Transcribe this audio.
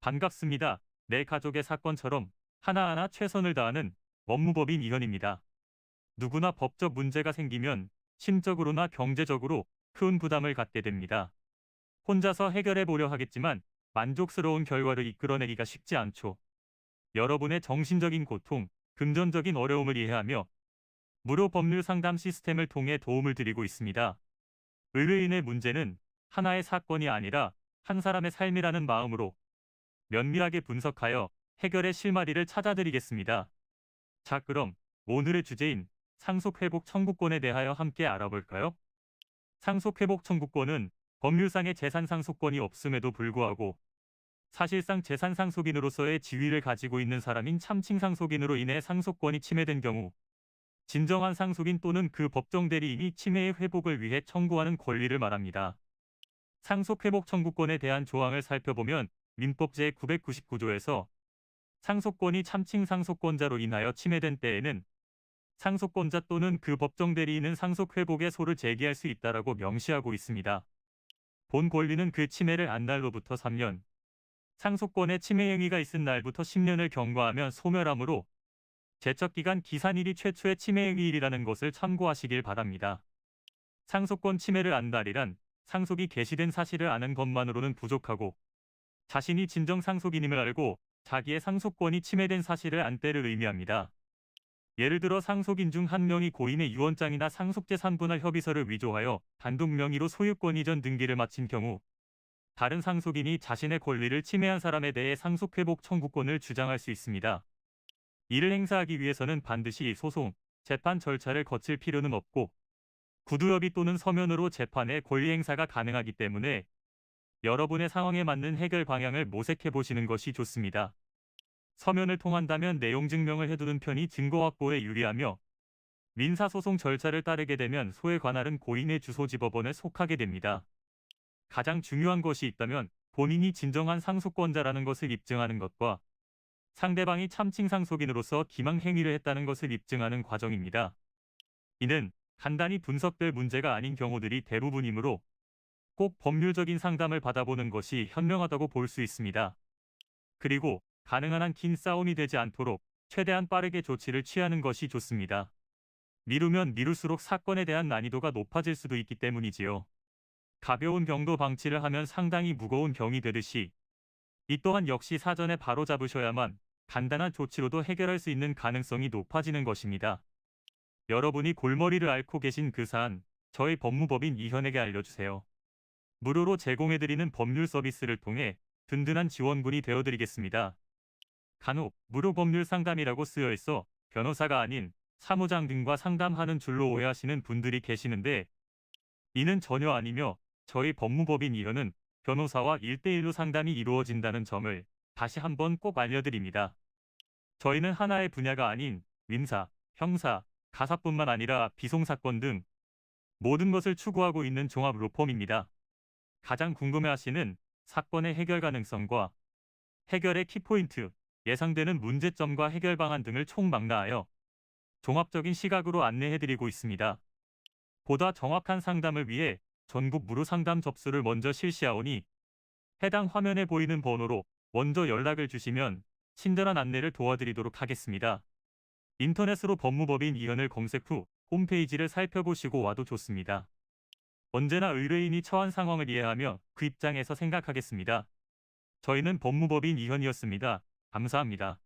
반갑습니다. 내 가족의 사건처럼 하나하나 최선을 다하는 법무법인 이현입니다. 누구나 법적 문제가 생기면 심적으로나 경제적으로 큰 부담을 갖게 됩니다. 혼자서 해결해 보려 하겠지만 만족스러운 결과를 이끌어내기가 쉽지 않죠. 여러분의 정신적인 고통, 금전적인 어려움을 이해하며 무료 법률 상담 시스템을 통해 도움을 드리고 있습니다. 의뢰인의 문제는 하나의 사건이 아니라 한 사람의 삶이라는 마음으로 면밀하게 분석하여 해결의 실마리를 찾아드리겠습니다. 자, 그럼 오늘의 주제인 상속회복 청구권에 대하여 함께 알아볼까요? 상속회복 청구권은 법률상의 재산 상속권이 없음에도 불구하고 사실상 재산 상속인으로서의 지위를 가지고 있는 사람인 참칭 상속인으로 인해 상속권이 침해된 경우 진정한 상속인 또는 그 법정 대리인이 침해의 회복을 위해 청구하는 권리를 말합니다. 상속회복 청구권에 대한 조항을 살펴보면 민법 제999조에서 상속권이 참칭 상속권자로 인하여 침해된 때에는 상속권자 또는 그 법정 대리인은 상속회복의 소를 제기할 수 있다라고 명시하고 있습니다. 본 권리는 그 침해를 안 날로부터 3년, 상속권의 침해 행위가 있은 날부터 10년을 경과하면 소멸하므로 제척기간 기산일이 최초의 침해 행위일이라는 것을 참고하시길 바랍니다. 상속권 침해를 안달이란 상속이 개시된 사실을 아는 것만으로는 부족하고 자신이 진정 상속인임을 알고 자기의 상속권이 침해된 사실을 안 때를 의미합니다. 예를 들어 상속인 중 한 명이 고인의 유언장이나 상속재산 분할 협의서를 위조하여 단독 명의로 소유권 이전 등기를 마친 경우 다른 상속인이 자신의 권리를 침해한 사람에 대해 상속회복 청구권을 주장할 수 있습니다. 이를 행사하기 위해서는 반드시 소송, 재판 절차를 거칠 필요는 없고 구두협의 또는 서면으로 재판의 권리 행사가 가능하기 때문에 여러분의 상황에 맞는 해결 방향을 모색해 보시는 것이 좋습니다. 서면을 통한다면 내용 증명을 해두는 편이 증거 확보에 유리하며 민사소송 절차를 따르게 되면 소에 관할은 고인의 주소지법원에 속하게 됩니다. 가장 중요한 것이 있다면 본인이 진정한 상속권자라는 것을 입증하는 것과 상대방이 참칭 상속인으로서 기망 행위를 했다는 것을 입증하는 과정입니다. 이는 간단히 분석될 문제가 아닌 경우들이 대부분이므로 꼭 법률적인 상담을 받아보는 것이 현명하다고 볼 수 있습니다. 그리고 가능한 한 긴 싸움이 되지 않도록 최대한 빠르게 조치를 취하는 것이 좋습니다. 미루면 미룰수록 사건에 대한 난이도가 높아질 수도 있기 때문이지요. 가벼운 병도 방치를 하면 상당히 무거운 병이 되듯이 이 또한 역시 사전에 바로 잡으셔야만 간단한 조치로도 해결할 수 있는 가능성이 높아지는 것입니다. 여러분이 골머리를 앓고 계신 그 사안, 저희 법무법인 이현에게 알려주세요. 무료로 제공해드리는 법률 서비스를 통해 든든한 지원군이 되어드리겠습니다. 간혹 무료 법률 상담이라고 쓰여 있어 변호사가 아닌 사무장 등과 상담하는 줄로 오해하시는 분들이 계시는데 이는 전혀 아니며 저희 법무법인 이현은 변호사와 1대1로 상담이 이루어진다는 점을 다시 한번 꼭 알려드립니다. 저희는 하나의 분야가 아닌 민사, 형사, 가사뿐만 아니라 비송사건 등 모든 것을 추구하고 있는 종합 로펌입니다. 가장 궁금해하시는 사건의 해결 가능성과 해결의 키포인트, 예상되는 문제점과 해결 방안 등을 총망라하여 종합적인 시각으로 안내해드리고 있습니다. 보다 정확한 상담을 위해 전국 무료 상담 접수를 먼저 실시하오니 해당 화면에 보이는 번호로 먼저 연락을 주시면 친절한 안내를 도와드리도록 하겠습니다. 인터넷으로 법무법인 이현을 검색 후 홈페이지를 살펴보시고 와도 좋습니다. 언제나 의뢰인이 처한 상황을 이해하며 그 입장에서 생각하겠습니다. 저희는 법무법인 이현이었습니다. 감사합니다.